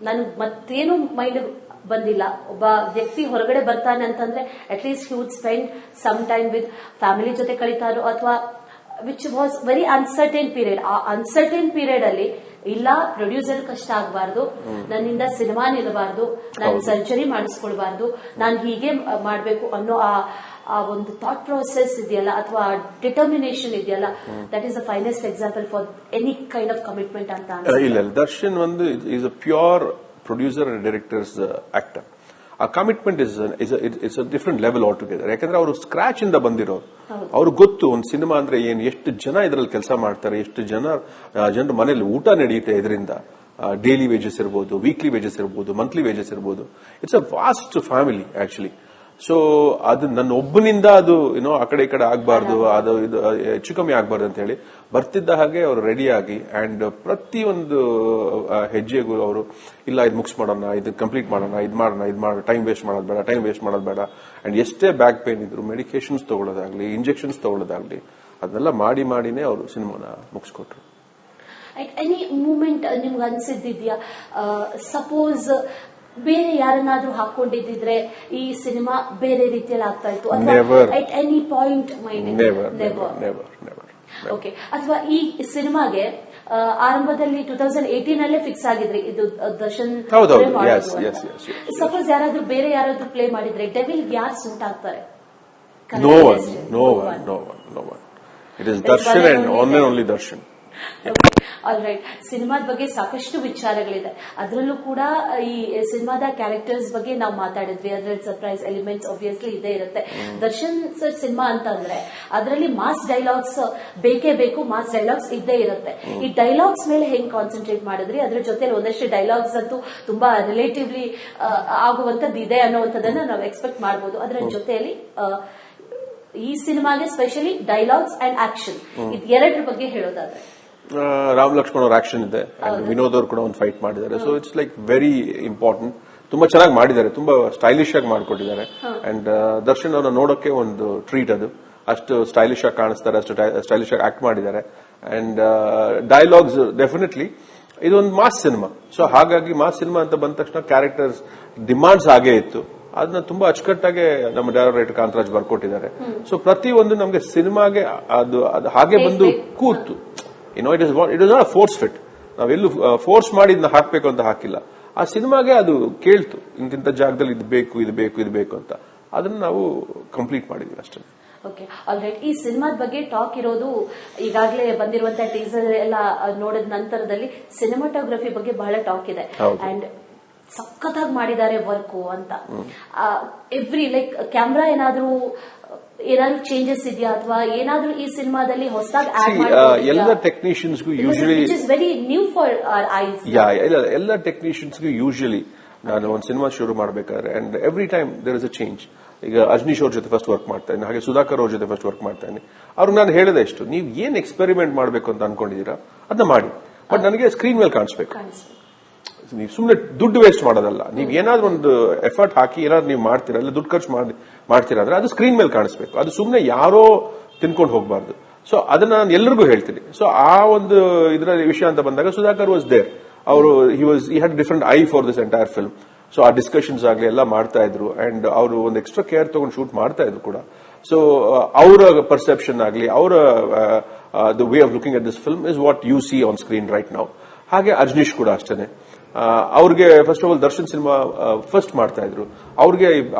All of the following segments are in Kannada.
ನನ್ಗೆ ಮತ್ತೇನು ಮೈಂಡ್ ಬಂದಿಲ್ಲ. ಒಬ್ಬ ವ್ಯಕ್ತಿ ಹೊರಗಡೆ ಬರ್ತಾನೆ ಅಂತಂದ್ರೆ at least he would spend some time with family ಜೊತೆ ಕಳೀತಾರೋ, ಅಥವಾ which was very uncertain period. ಆ ಅನ್ಸರ್ಟೈನ್ ಪೀರಿಯಡ್ ಅಲ್ಲಿ ಇಲ್ಲ ಪ್ರೊಡ್ಯೂಸರ್ ಕಷ್ಟ ಆಗಬಾರ್ದು, ನನ್ನಿಂದ ಸಿನಿಮಾ ನಿಲ್ಲಬಾರ್ದು, ನಾನು ಸರ್ಜರಿ ಮಾಡಿಸ್ಕೊಳ್ಬಾರ್ದು, ನಾನು ಹೀಗೆ ಮಾಡಬೇಕು ಅನ್ನೋ ಆ ಒಂದು ಥಾಟ್ ಪ್ರೋಸೆಸ್ ಇದೆಯಲ್ಲ, ಅಥವಾ ಡಿಟರ್ಮಿನೇಷನ್ ಇದೆಯಲ್ಲ, that is the finest example for any kind of commitment ಅಂತ. ಇಲ್ಲ, ದರ್ಶನ್ ಒಂದು is a pure producer and directors actor. ಆ commitment it's a different level all together. ಯಾಕಂದ್ರೆ ಅವರು ಸ್ಕ್ರಾಚ್ ಇಂದ ಬಂದಿರೋರು, ಅವ್ರಿಗೆ ಗೊತ್ತು ಒಂದು ಸಿನಿಮಾ ಅಂದ್ರೆ ಏನು, ಎಷ್ಟು ಜನ ಇದರಲ್ಲಿ ಕೆಲಸ ಮಾಡ್ತಾರೆ, ಎಷ್ಟು ಜನರ ಮನೇಲಿ ಊಟ ನಡೆಯುತ್ತೆ ಇದರಿಂದ. ಡೈಲಿ ವೇಜಸ್ ಇರ್ಬೋದು, ವೀಕ್ಲಿ ವೇಜಸ್ ಇರ್ಬೋದು, ಮಂತ್ಲಿ ವೇಜಸ್ ಇರ್ಬೋದು. It's a vast family actually. So ಅದು ನನ್ನ ಒಬ್ಬನಿಂದ ಅದು ಆ ಕಡೆ ಈ ಕಡೆ ಆಗಬಾರ್ದು, ಅದು ಇದು ಹೆಚ್ಚು ಕಮ್ಮಿ ಆಗಬಾರ್ದು ಅಂತ ಹೇಳಿ ಬರ್ತಿದ್ದ ಹಾಗೆ ಅವರು ರೆಡಿಯಾಗಿ ಅಂಡ್ ಪ್ರತಿಯೊಂದು ಹೆಜ್ಜೆಗೂ ಅವರು ಇಲ್ಲ ಇದು ಮುಗಿಸ್ ಮಾಡೋಣ, ಇದು ಕಂಪ್ಲೀಟ್ ಮಾಡೋಣ, ಇದು ಮಾಡೋಣ, ಟೈಮ್ ವೇಸ್ಟ್ ಮಾಡೋದು ಬೇಡ. ಅಂಡ್ ಎಷ್ಟೇ ಬ್ಯಾಕ್ ಪೇನ್ ಇದ್ರು ಮೆಡಿಕೇಶನ್ಸ್ ತಗೊಳ್ಳೋದಾಗ್ಲಿ, ಇಂಜೆಕ್ಷನ್ಸ್ ತಗೊಳ್ಳೋದಾಗ್ಲಿ, ಅದನ್ನೆಲ್ಲ ಮಾಡಿನೇ ಅವರು ಸಿನಿಮಾನ ಮುಗಿಸ್ಕೊಟ್ರು. ಎನಿ ಮೂಮೆಂಟ್ ನಿಮ್ಗೆ ಅನ್ಸಿದ್ದಿದ್ಯಾ, ಸಪೋಸ್ ಬೇರೆ ಯಾರನ್ನಾದ್ರೂ ಹಾಕೊಂಡಿದ್ರೆ ಈ ಸಿನಿಮಾ ಬೇರೆ ರೀತಿಯಲ್ಲಿ ಆಗ್ತಾ ಇತ್ತು, at any point mind? Okay. ಅಥವಾ ಈ ಸಿನಿಮಾಗೆ ಆರಂಭದಲ್ಲಿ 2018 ಅಲ್ಲೇ ಫಿಕ್ಸ್ ಆಗಿದ್ರಿ ಇದು ದರ್ಶನ್. ಸಪೋಸ್ ಬೇರೆ ಯಾರಾದ್ರೂ ಪ್ಲೇ ಮಾಡಿದ್ರೆ ಡೆವಿಲ್ ಯಾರು ಸೂಟ್ ಆಗ್ತಾರೆ? No one. It is Darshan and only Darshan. All right. ಸಿನಿಮಾದ ಬಗ್ಗೆ ಸಾಕಷ್ಟು ವಿಚಾರಗಳಿದೆ. ಅದರಲ್ಲೂ ಕೂಡ ಈ ಸಿನಿಮಾದ ಕ್ಯಾರೆಕ್ಟರ್ಸ್ ಬಗ್ಗೆ ನಾವು ಮಾತಾಡಿದ್ವಿ. ಅದರಲ್ಲಿ ಸರ್ಪ್ರೈಸ್ ಎಲಿಮೆಂಟ್ಸ್ ಆಬ್ವಿಯಸ್ಲಿ ಇದೇ ಇರುತ್ತೆ. ದರ್ಶನ್ ಸರ್ ಸಿನಿಮಾ ಅಂತಂದ್ರೆ ಅದರಲ್ಲಿ ಮಾಸ್ ಡೈಲಾಗ್ಸ್ ಬೇಕೇ ಬೇಕು, ಮಾಸ್ ಡೈಲಾಗ್ಸ್ ಇದ್ದೇ ಇರುತ್ತೆ. ಈ ಡೈಲಾಗ್ಸ್ ಮೇಲೆ ಹೆಂಗ್ ಕಾನ್ಸಂಟ್ರೇಟ್ ಮಾಡಿದ್ರಿ? ಅದ್ರ ಜೊತೆ ಒಂದಷ್ಟು ಡೈಲಾಗ್ಸ್ ಅಂತೂ ತುಂಬಾ ರಿಲೇಟಿವ್ಲಿ ಆಗುವಂತದ್ದು ಇದೆ ಅನ್ನುವಂಥದ್ದನ್ನ ನಾವು ಎಕ್ಸ್ಪೆಕ್ಟ್ ಮಾಡಬಹುದು. ಅದರ ಜೊತೆಯಲ್ಲಿ ಈ ಸಿನಿಮಾಗೆ ಸ್ಪೆಷಲಿ ಡೈಲಾಗ್ಸ್ ಅಂಡ್ ಆಕ್ಷನ್, ಇದು ಎರಡರ ಬಗ್ಗೆ ಹೇಳೋದಾದ್ರೆ ರಾಮ್ ಲಕ್ಷ್ಮಣ್ ಅವ್ರ ಆಕ್ಷನ್ ಇದೆ, ವಿನೋದ್ ಅವರು ಕೂಡ ಒಂದು ಫೈಟ್ ಮಾಡಿದ್ದಾರೆ. So it's like very important. ತುಂಬಾ ಚೆನ್ನಾಗಿ ಮಾಡಿದ್ದಾರೆ, ತುಂಬಾ ಸ್ಟೈಲಿಶ್ ಆಗಿ ಮಾಡಿಕೊಟ್ಟಿದ್ದಾರೆ. ಅಂಡ್ ದರ್ಶನ್ ಅವ್ರನ್ನ ನೋಡೋಕೆ ಒಂದು ಟ್ರೀಟ್ ಅದು. ಅಷ್ಟು ಸ್ಟೈಲಿಶ್ ಆಗಿ ಕಾಣಿಸ್ತಾರೆ, ಅಷ್ಟು ಸ್ಟೈಲಿಶ್ ಆಗಿ ಆಕ್ಟ್ ಮಾಡಿದ್ದಾರೆ. ಅಂಡ್ ಡೈಲಾಗ್ಸ್ ಡೆಫಿನೆಟ್ಲಿ ಇದೊಂದು ಮಾಸ್ ಸಿನಿಮಾ. ಸೊ ಹಾಗಾಗಿ ಮಾಸ್ ಸಿನಿಮಾ ಅಂತ ಬಂದ ತಕ್ಷಣ ಕ್ಯಾರೆಕ್ಟರ್ಸ್ ಡಿಮಾಂಡ್ಸ್ ಹಾಗೇ ಇತ್ತು. ಅದನ್ನ ತುಂಬಾ ಅಚ್ಚುಕಟ್ಟಾಗಿ ನಮ್ಮ ಡೈರೆಕ್ಟರ್ ಕಾಂತರಾಜ್ ಬರ್ಕೊಟ್ಟಿದ್ದಾರೆ. ಸೊ ಪ್ರತಿಯೊಂದು ನಮಗೆ ಸಿನಿಮಾಗೆ ಅದು ಹಾಗೆ ಬಂದು ಕೂರ್ತು. It is not force fit. ನಾವೆಲ್ಲೂ ಫೋರ್ಸ್ ಮಾಡಿ ಇದನ್ನ ಹಾಕ್ಬೇಕು ಅಂತ ಹಾಕಿಲ್ಲ. ಆ ಸಿನಿಮಾಗೆ ಅದು ಕೇಳ್ತು, ಇಂತಿಂತ ಜಾಗದಲ್ಲಿ ಇದು ಬೇಕು ಅಂತ. ಅದನ್ನ ನಾವು ಕಂಪ್ಲೀಟ್ ಮಾಡಿದೀವಿ ಅಷ್ಟೇ. Okay, all right. ಈ ಸಿನಿಮಾದ ಬಗ್ಗೆ ಟಾಕ್ ಇರೋದು ಈಗಾಗಲೇ ಬಂದಿರುವಂತಹ ಟೀಸರ್ ಎಲ್ಲ ನೋಡಿದ ನಂತರದಲ್ಲಿ ಸಿನಿಮಾಟೋಗ್ರಫಿ ಬಗ್ಗೆ ಬಹಳ ಟಾಕ್ ಇದೆ. ಅಂಡ್ ಸಖತ್ತಾಗಿ ಮಾಡಿದ್ದಾರೆ ವರ್ಕು ಅಂತ. ಎವ್ರಿ ಲೈಕ್ ಕ್ಯಾಮ್ರಾ ಏನಾದ್ರೂ ಚೇಂಜಸ್ ಇದೆಯಾ, ಅಥವಾ ಏನಾದ್ರೂ ಈ ಸಿನಿಮಾದಲ್ಲಿ ಹೊಸದಾಗಿ ಆಡ್ ಮಾಡಿ? ಎಲ್ಲ ಟೆಕ್ನಿಷಿಯನ್ಸ್ಗೂ usually it is very new for our eyes. ಎಲ್ಲ ಟೆಕ್ನಿಷಿಯನ್ಸ್ಗೂ ಯೂಶಲಿ ನಾನು ಒಂದು ಸಿನಿಮಾ ಶುರು ಮಾಡಬೇಕಾದ್ರೆ and every time there is a change. ಈಗ ಅಜ್ನೀಶ್ ಅವ್ರ ಜೊತೆ ಫಸ್ಟ್ ವರ್ಕ್ ಮಾಡ್ತಾ ಇದ್ದೀನಿ, ಹಾಗೆ ಸುಧಾಕರ್ ಅವ್ರ ಜೊತೆ ಫಸ್ಟ್ ವರ್ಕ್ ಮಾಡ್ತಾ ಇದ್ದೀನಿ. ಅವ್ರಿಗೆ ನಾನು ಹೇಳಿದೆ ಎಷ್ಟು, ನೀವು ಏನ್ ಎಕ್ಸ್ಪೆರಿಮೆಂಟ್ ಮಾಡಬೇಕು ಅಂತ ಅನ್ಕೊಂಡಿದ್ದೀರಾ ಅದನ್ನ ಮಾಡಿ, ಬಟ್ ನನಗೆ ಸ್ಕ್ರೀನ್ ಮೇಲೆ ಕಾಣಿಸ್ಬೇಕು. ನೀವು ಸುಮ್ಮನೆ ದುಡ್ಡು ವೇಸ್ಟ್ ಮಾಡೋದಲ್ಲ. ನೀವು ಏನಾದ್ರೂ ಒಂದು ಎಫರ್ಟ್ ಹಾಕಿ ಏನಾದ್ರು ನೀವು ಮಾಡ್ತೀರಾ, ಇಲ್ಲ ದುಡ್ಡು ಖರ್ಚು ಮಾಡ್ತೀರಾ ಅಂದ್ರೆ ಅದು ಸ್ಕ್ರೀನ್ ಮೇಲೆ ಕಾಣಿಸ್ಬೇಕು. ಅದು ಸುಮ್ಮನೆ ಯಾರೋ ತಿನ್ಕೊಂಡು ಹೋಗಬಾರ್ದು. ಸೊ ಅದನ್ನ ನಾನು ಎಲ್ಲರಿಗೂ ಹೇಳ್ತೀನಿ. ಸೊ ಆ ಒಂದು ಇದರ ವಿಷಯ ಅಂತ ಬಂದಾಗ ಸುಧಾಕರ್ ವಾಸ್ ದೇರ್. ಅವರು he had different eye for this entire film. So ಆ ಡಿಸ್ಕಷನ್ಸ್ ಆಗಲಿ ಎಲ್ಲ ಮಾಡ್ತಾ ಇದ್ರು. ಅಂಡ್ ಅವರು ಒಂದು ಎಕ್ಸ್ಟ್ರಾ ಕೇರ್ ತಗೊಂಡು ಶೂಟ್ ಮಾಡ್ತಾ ಇದ್ರು ಕೂಡ. ಸೊ ಅವರ ಪರ್ಸೆಪ್ಷನ್ ಆಗಲಿ, ಅವರ the way of looking at this film is what U C on screen right now. ಹಾಗೆ ಅಜ್ನೀಶ್ ಕೂಡ ಅಷ್ಟೇ. ಅವ್ರಿಗೆ first of all Darshan cinema first ಮಾಡ್ತಾ ಇದ್ರು.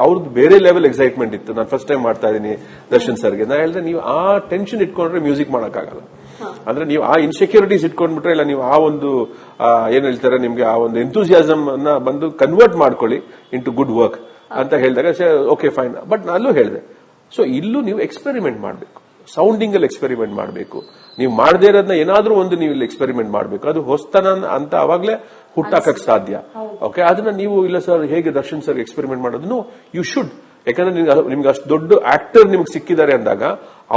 ಅವ್ರದ್ದು ಬೇರೆ ಲೆವೆಲ್ ಎಕ್ಸೈಟ್ಮೆಂಟ್ ಇತ್ತು. ನಾನು ಫಸ್ಟ್ ಟೈಮ್ ಮಾಡ್ತಾ ಇದ್ದೀನಿ ದರ್ಶನ್ ಸರ್ಗೆ. ನಾ ಹೇಳಿದ್ರೆ ನೀವು ಆ ಟೆನ್ಷನ್ ಇಟ್ಕೊಂಡ್ರೆ ಮ್ಯೂಸಿಕ್ ಮಾಡಕ್ಕಾಗಲ್ಲ. ಅಂದ್ರೆ ನೀವು ಆ ಇನ್ಸೆಕ್ಯೂರಿಟೀಸ್ ಇಟ್ಕೊಂಡ್ಬಿಟ್ರೆ, ಇಲ್ಲ ನೀವು ಆ ಒಂದು ಏನ್ ಹೇಳ್ತಾರೆ, ನಿಮ್ಗೆ ಆ ಒಂದು ಎಂಥೂಸಿಯಾಸಮ್ ಅನ್ನ ಬಂದು ಕನ್ವರ್ಟ್ ಮಾಡ್ಕೊಳ್ಳಿ ಇಂಟು ಗುಡ್ ವರ್ಕ್ ಅಂತ ಹೇಳಿದಾಗ ಓಕೆ ಫೈನ್. ಬಟ್ ಅಲ್ಲೂ ಹೇಳಿದೆ, ಸೊ ಇಲ್ಲೂ ನೀವು ಎಕ್ಸ್ಪೆರಿಮೆಂಟ್ ಮಾಡಬೇಕು, ಸೌಂಡಿಂಗ್ ಅಲ್ಲಿ ಎಕ್ಸ್ಪೆರಿಮೆಂಟ್ ಮಾಡಬೇಕು. ನೀವು ಮಾಡದೇ ಇರೋದನ್ನ ಏನಾದ್ರೂ ಒಂದು ನೀವು ಇಲ್ಲಿ ಎಕ್ಸ್ಪೆರಿಮೆಂಟ್ ಮಾಡಬೇಕು. ಅದು ಹೊಸತನ ಅಂತ ಅವಾಗಲೇ ಹುಟ್ಟಾಕಕ್ ಸಾಧ್ಯ. ಓಕೆ, ಅದನ್ನ ನೀವು ಇಲ್ಲ ಸರ್ ಹೇಗೆ ದರ್ಶನ್ ಸರ್ ಎಕ್ಸ್ಪೆರಿಮೆಂಟ್ ಮಾಡೋದು, ಯು ಶುಡ್. ಯಾಕಂದ್ರೆ ನಿಮ್ಗೆ ಅಷ್ಟು ದೊಡ್ಡ ಆಕ್ಟರ್ ನಿಮ್ಗೆ ಸಿಕ್ಕಿದ್ದಾರೆ ಅಂದಾಗ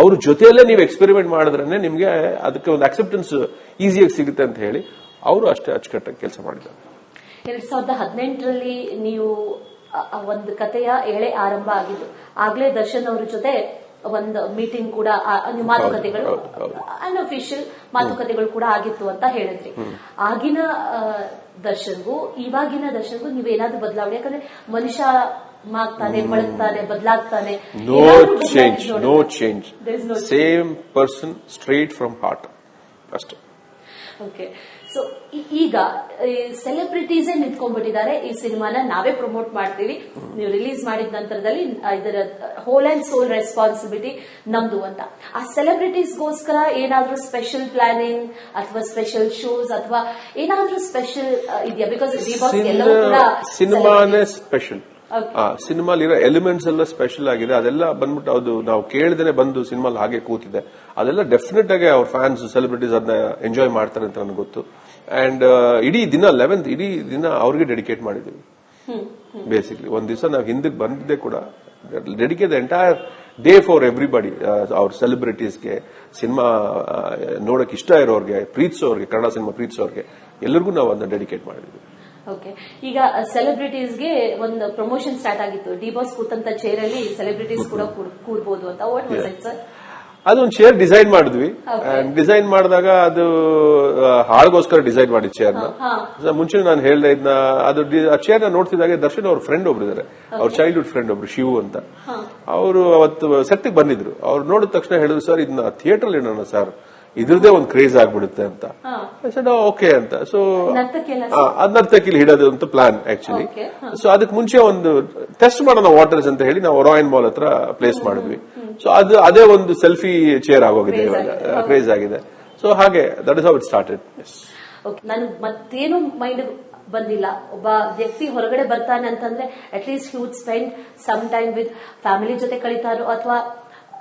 ಅವ್ರ ಜೊತೆಯಲ್ಲೇ ನೀವು ಎಕ್ಸ್ಪೆರಿಮೆಂಟ್ ಮಾಡಿದ್ರೆ ನಿಮ್ಗೆ ಅದಕ್ಕೆ ಒಂದು ಅಕ್ಸೆಪ್ಟೆನ್ಸ್ ಈಸಿಯಾಗಿ ಸಿಗುತ್ತೆ ಅಂತ ಹೇಳಿ ಅವರು ಅಷ್ಟೇ ಅಚ್ಚುಕಟ್ಟಾಗಿ ಕೆಲಸ ಮಾಡಿದ್ದಾರೆ. 2018ರಲ್ಲಿ ನೀವು ಒಂದು ಕಥೆಯ ಎಳೆ ಆರಂಭ ಆಗಿದ್ದು, ಆಗ್ಲೇ ದರ್ಶನ್ ಅವ್ರ ಜೊತೆ ಒಂದು ಮೀಟಿಂಗ್ ಕೂಡ ಮಾತುಕತೆಗಳು ಅನ್ಅಫಿಷಿಯಲ್ ಮಾತುಕತೆಗಳು ಕೂಡ ಆಗಿತ್ತು ಅಂತ ಹೇಳಿದ್ರಿ. ಆಗಿನ ದರ್ಶನ್ಗೂ ಇವಾಗಿನ ದರ್ಶನ್ಗೂ ನೀವೇನಾದ್ರೂ ಬದಲಾವಣೆ, ಯಾಕಂದ್ರೆ ಮನುಷ್ಯ ಮಾಗ್ತಾನೆ, ಬಳಗ್ತಾನೆ, ಬದಲಾಗ್ತಾನೆ. No change, same person, straight from heart ಅಷ್ಟೇ. ಓಕೆ, ಸೊ ಈಗ ಸೆಲೆಬ್ರಿಟೀಸೇ ನಿಂತ್ಕೊಂಡ್ಬಿಟ್ಟಿದ್ದಾರೆ. ಈ ಸಿನಿಮಾನ ನಾವೇ ಪ್ರಮೋಟ್ ಮಾಡ್ತೀವಿ, ನೀವು ರಿಲೀಸ್ ಮಾಡಿದ ನಂತರದಲ್ಲಿ ಇದರ ಹೋಲ್ ಅಂಡ್ ಸೋಲ್ ರೆಸ್ಪಾನ್ಸಿಬಿಲಿಟಿ ನಮ್ದು ಅಂತ. ಆ ಸೆಲೆಬ್ರಿಟೀಸ್ಗೋಸ್ಕರ ಏನಾದ್ರೂ ಸ್ಪೆಷಲ್ ಪ್ಲಾನಿಂಗ್ ಅಥವಾ ಸ್ಪೆಷಲ್ ಶೋಸ್ ಅಥವಾ ಏನಾದ್ರೂ ಸ್ಪೆಷಲ್ ಇದೆಯಾ? ಬಿಕಾಸ್ ಎಲ್ಲವೂ ಕೂಡ ಸಿನಿಮಾನೇ ಸ್ಪೆಷಲ್. ಸಿನಿಮಾಲಿರೋ ಎಲಿಮೆಂಟ್ಸ್ ಎಲ್ಲ ಸ್ಪೆಷಲ್ ಆಗಿದೆ. ಅದೆಲ್ಲ ಬಂದ್ಬಿಟ್ಟು ಅದು ನಾವು ಕೇಳಿದೇನೆ ಬಂದು ಸಿನಿಮಾಲ್ ಹಾಗೆ ಕೂತಿದೆ. ಅದೆಲ್ಲ ಡೆಫಿನೆಟ್ ಆಗಿ ಅವ್ರ ಫ್ಯಾನ್ಸ್, ಸೆಲೆಬ್ರಿಟೀಸ್ ಅದನ್ನ ಎಂಜಾಯ್ ಮಾಡ್ತಾರೆ ಅಂತ ನನಗೆ ಗೊತ್ತು. ಅಂಡ್ ಇಡೀ ದಿನ 11th ಇಡೀ ದಿನ ಅವ್ರಿಗೆ ಡೆಡಿಕೇಟ್ ಮಾಡಿದೀವಿ. ಬೇಸಿಕ್ಲಿ ಒಂದ್ ದಿವಸ ನಾವು ಹಿಂದಕ್ಕೆ ಬಂದಿದ್ದೆ ಕೂಡ dedicate the entire day for everybody. ಅವ್ರ ಸೆಲೆಬ್ರಿಟೀಸ್ಗೆ, ಸಿನಿಮಾ ನೋಡಕ್ ಇಷ್ಟ ಇರೋರ್ಗೆ, ಪ್ರೀತಿಸೋರ್ಗೆ, ಕನ್ನಡ ಸಿನಿಮಾ ಪ್ರೀತಿಸೋರ್ಗೆ ಎಲ್ಲರಿಗೂ ನಾವು ಅದನ್ನ ಡೆಡಿಕೇಟ್ ಮಾಡಿದ್ವಿ. ಓಕೆ, ಈಗ ಸೆಲೆಬ್ರಿಟೀಸ್ಗೆ ಒಂದು ಪ್ರಮೋಷನ್ ಸ್ಟಾರ್ಟ್ ಆಗಿತ್ತು. ಡಿ ಬಾಸ್ ಕೂತಂತ ಚೇರ್ ಅಲ್ಲಿ ಸೆಲೆಬ್ರಿಟೀಸ್ ಕೂಡ ಕೂರ್ಬೋದು ಅಂತ. What was it sir? ಅದೊಂದು ಚೇರ್ ಡಿಸೈನ್ ಮಾಡಿದ್ವಿ. ಡಿಸೈನ್ ಮಾಡಿದಾಗ ಅದು ಹಾಳ್ಗೋಸ್ಕರ ಡಿಸೈನ್ ಮಾಡಿದ ಚೇರ್ನ. ಮುಂಚೆ ನಾನು ಹೇಳ್ದೆ ಇದನ್ನ, ಅದು ಆ ಚೇರ್ ನ ನೋಡ್ತಿದ್ದಾಗ ದರ್ಶನ್ ಅವ್ರ ಫ್ರೆಂಡ್ ಒಬ್ರು ಇದಾರೆ, ಅವ್ರ ಚೈಲ್ಡ್ಹುಡ್ ಫ್ರೆಂಡ್ ಒಬ್ರು, ಶಿವು ಅಂತ. ಅವರು ಅವತ್ತು ಸೆಟ್ ಬಂದಿದ್ರು. ಅವ್ರು ನೋಡಿದ ತಕ್ಷಣ ಹೇಳಿದ್ರು, ಸರ್ ಇದನ್ನ ಥಿಯೇಟರ್ ಇಡೋಣ ಸರ್, ಇದ್ರದೇ ಒಂದು ಕ್ರೇಜ್ ಆಗ್ಬಿಡುತ್ತೆ ಅಂತ. ಓಕೆ ಅಂತ. ಸೊ ನರ್ತಕಿಲ್ ಹಿಡೋದು ಅಂತ ಪ್ಲಾನ್ ಆಕ್ಚುಲಿ. ಸೊ ಅದಕ್ಕೆ ಮುಂಚೆ ಒಂದು ಟೆಸ್ಟ್ ಮಾಡೋಣ ವಾಟರ್ಸ್ ಅಂತ ಹೇಳಿ ನಾವು ರಾಯನ್ ಮಾಲ್ ಹತ್ರ ಪ್ಲೇಸ್ ಮಾಡಿದ್ವಿ. ಸೊ ಅದೇ ಒಂದು ಸೆಲ್ಫಿ ಚೇರ್ ಆಗೋಗಿದೆ, ಇವಾಗ ಕ್ರೇಜ್ ಆಗಿದೆ. ಸೊ ಹಾಗೆ that is how it started. ನನ್ಗೆ ಮತ್ತೇನು ಮೈಂಡ್ ಬಂದಿಲ್ಲ. ಒಬ್ಬ ವ್ಯಕ್ತಿ ಹೊರಗಡೆ ಬರ್ತಾನೆ ಅಂತಂದ್ರೆ at least he would spend some time with family ಜೊತೆ ಕಳೀತಾರೋ, ಅಥವಾ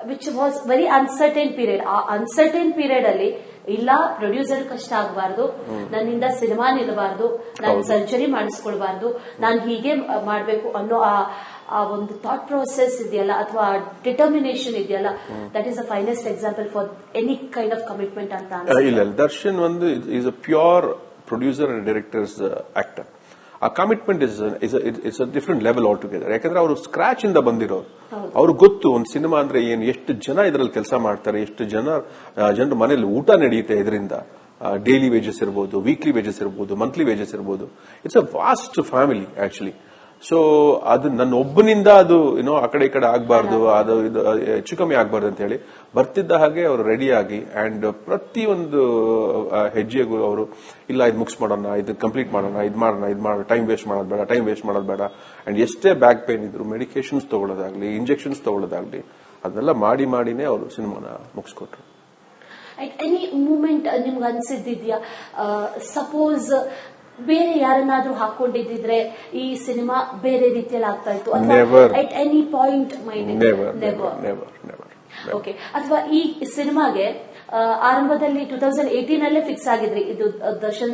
which was very uncertain period. ಆ ಅನ್ಸರ್ಟೈನ್ ಪೀರಿಯಡ್ ಅಲ್ಲಿ ಇಲ್ಲ ಪ್ರೊಡ್ಯೂಸರ್ ಕಷ್ಟ ಆಗಬಾರ್ದು, ನನ್ನಿಂದ ಸಿನಿಮಾ ನಿಲ್ಲಬಾರ್ದು, ನಾನು ಸರ್ಜರಿ ಮಾಡಿಸ್ಕೊಳ್ಬಾರ್ದು, ನಾನು ಹೀಗೆ ಮಾಡಬೇಕು ಅನ್ನೋ ಆ ಒಂದು ಥಾಟ್ ಪ್ರೋಸೆಸ್ ಇದೆಯಲ್ಲ, ಅಥವಾ ಡಿಟರ್ಮಿನೇಷನ್ ಇದೆಯಲ್ಲ, that is a finest example for any kind of commitment ಅಂತ. ಇಲ್ಲ, ದರ್ಶನ್ ಒಂದು is a pure producer and directors actor. ಆ commitment it's a different level all together. ಯಾಕಂದ್ರೆ ಅವರು ಸ್ಕ್ರಾಚ್ ಇಂದ ಬಂದಿರೋರು. ಅವ್ರಿಗೆ ಗೊತ್ತು ಒಂದು ಸಿನಿಮಾ ಅಂದ್ರೆ ಏನು, ಎಷ್ಟು ಜನ ಇದರಲ್ಲಿ ಕೆಲಸ ಮಾಡ್ತಾರೆ, ಎಷ್ಟು ಜನರ ಮನೇಲಿ ಊಟ ನಡೆಯುತ್ತೆ ಇದರಿಂದ. ಡೈಲಿ ವೇಜಸ್ ಇರ್ಬೋದು, ವೀಕ್ಲಿ ವೇಜಸ್ ಇರ್ಬೋದು, ಮಂತ್ಲಿ ವೇಜಸ್ ಇರ್ಬೋದು. It's a vast family actually. So ಅದು ನನ್ನ ಒಬ್ಬನಿಂದ ಅದು ಆ ಕಡೆ ಈ ಕಡೆ ಆಗಬಾರ್ದು, ಅದು ಇದು ಹೆಚ್ಚು ಕಮ್ಮಿ ಆಗಬಾರ್ದು ಅಂತ ಹೇಳಿ ಬರ್ತಿದ್ದ ಹಾಗೆ ಅವರು ರೆಡಿಯಾಗಿ ಅಂಡ್ ಪ್ರತಿಯೊಂದು ಹೆಜ್ಜೆಗೂ ಅವರು ಇಲ್ಲ ಇದು ಮುಗಿಸ್ ಮಾಡೋಣ, ಇದು ಕಂಪ್ಲೀಟ್ ಮಾಡೋಣ, ಇದು ಮಾಡೋಣ, ಟೈಮ್ ವೇಸ್ಟ್ ಮಾಡೋದು ಬೇಡ. ಅಂಡ್ ಎಷ್ಟೇ ಬ್ಯಾಕ್ ಪೇನ್ ಇದ್ರು ಮೆಡಿಕೇಶನ್ಸ್ ತಗೊಳ್ಳೋದಾಗ್ಲಿ, ಇಂಜೆಕ್ಷನ್ಸ್ ತಗೊಳ್ಳೋದಾಗ್ಲಿ, ಅದನ್ನೆಲ್ಲ ಮಾಡಿನೇ ಅವರು ಸಿನಿಮಾನ ಮುಗಿಸ್ಕೊಟ್ರು. ಎನಿ ಮೂಮೆಂಟ್ ನಿಮ್ಗೆ ಅನ್ಸಿದ್ದಿದ್ಯಾ, ಸಪೋಸ್ ಬೇರೆ ಯಾರನ್ನಾದ್ರೂ ಹಾಕೊಂಡಿದ್ರೆ ಈ ಸಿನಿಮಾ ಬೇರೆ ರೀತಿಯಲ್ಲಿ ಆಗ್ತಾ ಇತ್ತು, at any point mind? Okay, ಅಥವಾ ಈ ಸಿನಿಮಾಗೆ ಆರಂಭದಲ್ಲಿ 2018 ಅಲ್ಲೇ ಫಿಕ್ಸ್ ಆಗಿದ್ರಿ ಇದು ದರ್ಶನ್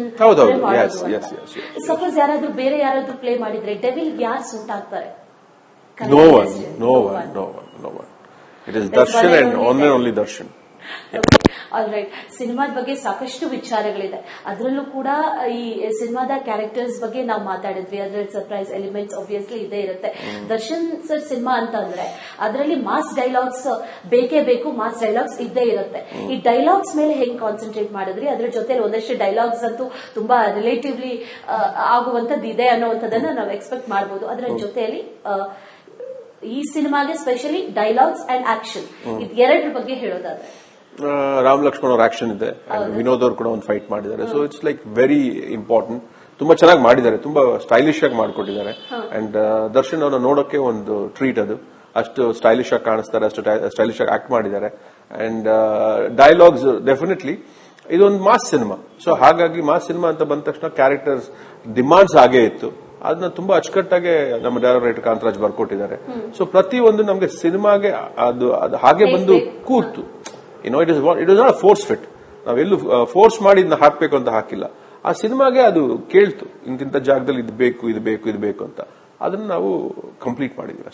ಸಪೋಸ್ ಯಾರಾದ್ರೂ ಬೇರೆ ಯಾರಾದ್ರೂ ಪ್ಲೇ ಮಾಡಿದ್ರೆ ಡೆವಿಲ್ ಯಾರು ಸೂಟ್ ಆಗ್ತಾರೆ? No one. It is Darshan and only Darshan. All right, ಸಿನಿಮಾದ ಬಗ್ಗೆ ಸಾಕಷ್ಟು ವಿಚಾರಗಳಿದೆ. ಅದರಲ್ಲೂ ಕೂಡ ಈ ಸಿನಿಮಾದ ಕ್ಯಾರೆಕ್ಟರ್ಸ್ ಬಗ್ಗೆ ನಾವು ಮಾತಾಡಿದ್ವಿ. ಅದರಲ್ಲಿ ಸರ್ಪ್ರೈಸ್ ಎಲಿಮೆಂಟ್ಸ್ ಆಬ್ವಿಯಸ್ಲಿ ಇದೇ ಇರುತ್ತೆ. ದರ್ಶನ್ ಸರ್ ಸಿನಿಮಾ ಅಂತ ಅಂದ್ರೆ ಅದರಲ್ಲಿ ಮಾಸ್ ಡೈಲಾಗ್ಸ್ ಬೇಕೇ ಬೇಕು, ಮಾಸ್ ಡೈಲಾಗ್ಸ್ ಇದ್ದೇ ಇರುತ್ತೆ. ಈ ಡೈಲಾಗ್ಸ್ ಮೇಲೆ ಹೆಂಗ್ ಕಾನ್ಸಂಟ್ರೇಟ್ ಮಾಡಿದ್ರಿ? ಅದ್ರ ಜೊತೆ ಒಂದಷ್ಟು ಡೈಲಾಗ್ಸ್ ಅಂತೂ ತುಂಬಾ ರಿಲೇಟಿವ್ಲಿ ಆಗುವಂತದ್ದು ಇದೆ ಅನ್ನೋವಂಥದ್ದನ್ನ ನಾವು ಎಕ್ಸ್ಪೆಕ್ಟ್ ಮಾಡಬಹುದು. ಅದರ ಜೊತೆಯಲ್ಲಿ ಈ ಸಿನಿಮಾಗೆ ಸ್ಪೆಷಲಿ ಡೈಲಾಗ್ಸ್ ಅಂಡ್ ಆಕ್ಷನ್, ಇದು ಎರಡರ ಬಗ್ಗೆ ಹೇಳೋದಾದ್ರೆ ರಾಮ್ ಲಕ್ಷ್ಮಣ್ ಅವ್ರ ಆಕ್ಷನ್ ಇದೆ, ವಿನೋದ್ ಅವ್ರು ಕೂಡ ಒಂದು ಫೈಟ್ ಮಾಡಿದ್ದಾರೆ. So it's like very important. ತುಂಬಾ ಚೆನ್ನಾಗಿ ಮಾಡಿದ್ದಾರೆ, ತುಂಬಾ ಸ್ಟೈಲಿಶ್ ಆಗಿ ಮಾಡಿಕೊಟ್ಟಿದ್ದಾರೆ. ಅಂಡ್ ದರ್ಶನ್ ಅವ್ರನ್ನ ನೋಡೋಕೆ ಒಂದು ಟ್ರೀಟ್. ಅದು ಅಷ್ಟು ಸ್ಟೈಲಿಶ್ ಆಗಿ ಕಾಣಿಸ್ತಾರೆ, ಅಷ್ಟು ಸ್ಟೈಲಿಶ್ ಆಗಿ ಆಕ್ಟ್ ಮಾಡಿದ್ದಾರೆ. ಅಂಡ್ ಡೈಲಾಗ್ಸ್ ಡೆಫಿನೆಟ್ಲಿ ಇದೊಂದು ಮಾಸ್ ಸಿನಿಮಾ. ಸೊ ಹಾಗಾಗಿ ಮಾಸ್ ಸಿನಿಮಾ ಅಂತ ಬಂದ ತಕ್ಷಣ ಕ್ಯಾರೆಕ್ಟರ್ಸ್ ಡಿಮಾಂಡ್ಸ್ ಹಾಗೇ ಇತ್ತು. ಅದನ್ನ ತುಂಬಾ ಅಚ್ಚುಕಟ್ಟಾಗಿ ನಮ್ಮ ಡೈರೆಕ್ಟರ್ ಕಾಂತರಾಜ್ ಬರ್ಕೊಟ್ಟಿದ್ದಾರೆ. ಸೊ ಪ್ರತಿಯೊಂದು ನಮಗೆ ಸಿನಿಮಾಗೆ ಅದು ಹಾಗೆ ಬಂದು ಕೂರ್ತು. It was not force fit. ನಾವೆಲ್ಲೂ ಫೋರ್ಸ್ ಮಾಡಿ ಇದನ್ನ ಹಾಕ್ಬೇಕು ಅಂತ ಹಾಕಿಲ್ಲ. ಆ ಸಿನಿಮಾಗೆ ಅದು ಕೇಳ್ತು, ಇಂತಿಂತ ಜಾಗದಲ್ಲಿ ಇದು ಬೇಕು ಅಂತ. ಅದನ್ನ ನಾವು ಕಂಪ್ಲೀಟ್ ಮಾಡಿದೀವಿ.